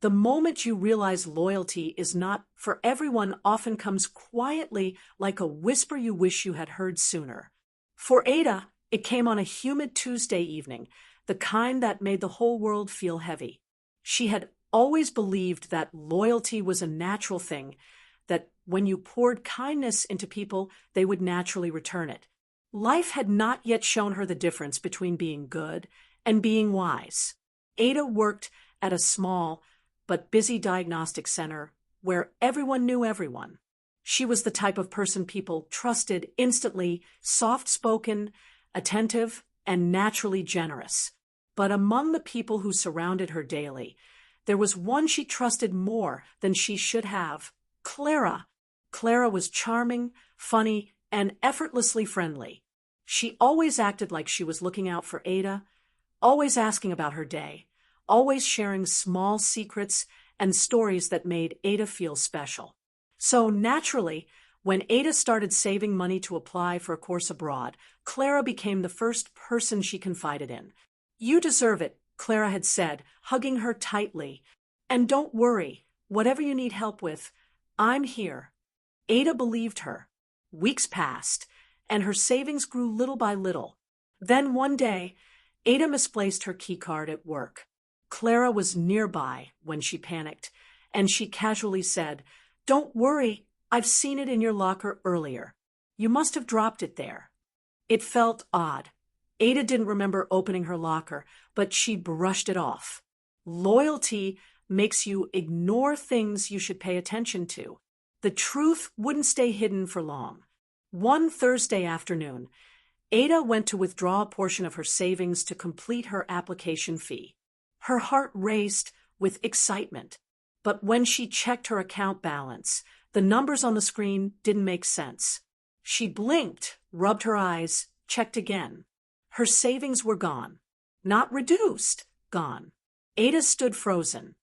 The moment you realize loyalty is not for everyone often comes quietly like a whisper you wish you had heard sooner. For Ada, it came on a humid Tuesday evening, the kind that made the whole world feel heavy. She had always believed that loyalty was a natural thing, that when you poured kindness into people, they would naturally return it. Life had not yet shown her the difference between being good and being wise. Ada worked at a small but busy diagnostic center where everyone knew everyone. She was the type of person people trusted instantly, soft-spoken, attentive, and naturally generous. But among the people who surrounded her daily, there was one she trusted more than she should have: Clara. Clara was charming, funny, and effortlessly friendly. She always acted like she was looking out for Ada, always asking about her day, always sharing small secrets and stories that made Ada feel special. So naturally, when Ada started saving money to apply for a course abroad, Clara became the first person she confided in. "You deserve it," Clara had said, hugging her tightly. "And don't worry, whatever you need help with, I'm here." Ada believed her. Weeks passed, and her savings grew little by little. Then one day, Ada misplaced her keycard at work. Clara was nearby when she panicked, and she casually said, "Don't worry, I've seen it in your locker earlier. You must have dropped it there." It felt odd. Ada didn't remember opening her locker, but she brushed it off. Loyalty makes you ignore things you should pay attention to. The truth wouldn't stay hidden for long. One Thursday afternoon, Ada went to withdraw a portion of her savings to complete her application fee. Her heart raced with excitement, but when she checked her account balance, the numbers on the screen didn't make sense. She blinked, rubbed her eyes, checked again. Her savings were gone. Not reduced, gone. Ada stood frozen.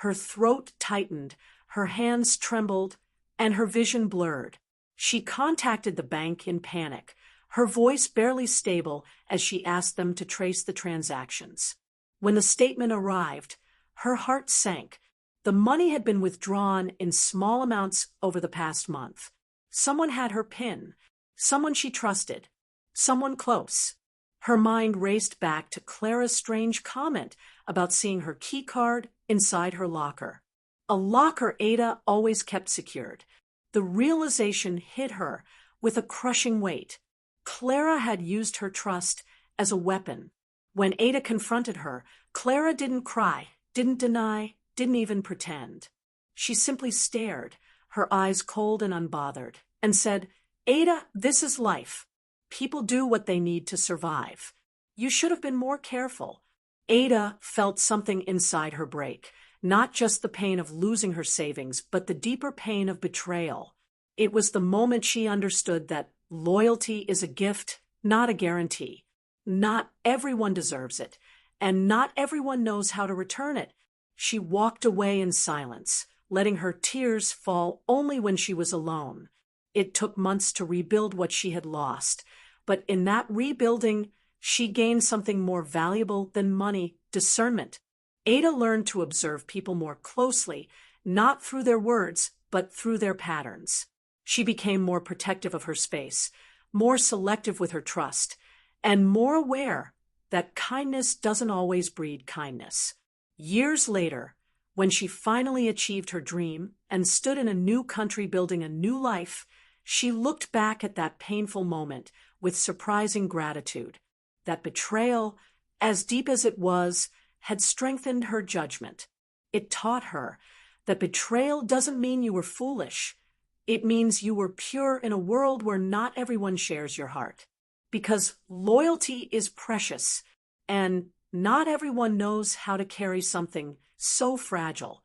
Her throat tightened, her hands trembled, and her vision blurred. She contacted the bank in panic, her voice barely stable as she asked them to trace the transactions. When the statement arrived, her heart sank. The money had been withdrawn in small amounts over the past month. Someone had her PIN, someone she trusted, someone close. Her mind raced back to Clara's strange comment about seeing her keycard inside her locker. A locker Ada always kept secured. The realization hit her with a crushing weight. Clara had used her trust as a weapon. When Ada confronted her, Clara didn't cry, didn't deny, didn't even pretend. She simply stared, her eyes cold and unbothered, and said, "Ada, this is life. People do what they need to survive. You should have been more careful." Ada felt something inside her break, not just the pain of losing her savings, but the deeper pain of betrayal. It was the moment she understood that loyalty is a gift, not a guarantee. Not everyone deserves it, and not everyone knows how to return it. She walked away in silence, letting her tears fall only when she was alone. It took months to rebuild what she had lost, but in that rebuilding, she gained something more valuable than money: discernment. Ada learned to observe people more closely, not through their words, but through their patterns. She became more protective of her space, more selective with her trust, and more aware that kindness doesn't always breed kindness. Years later, when she finally achieved her dream and stood in a new country building a new life, she looked back at that painful moment with surprising gratitude. That betrayal, as deep as it was, had strengthened her judgment. It taught her that betrayal doesn't mean you were foolish. It means you were pure in a world where not everyone shares your heart. Because loyalty is precious, and not everyone knows how to carry something so fragile.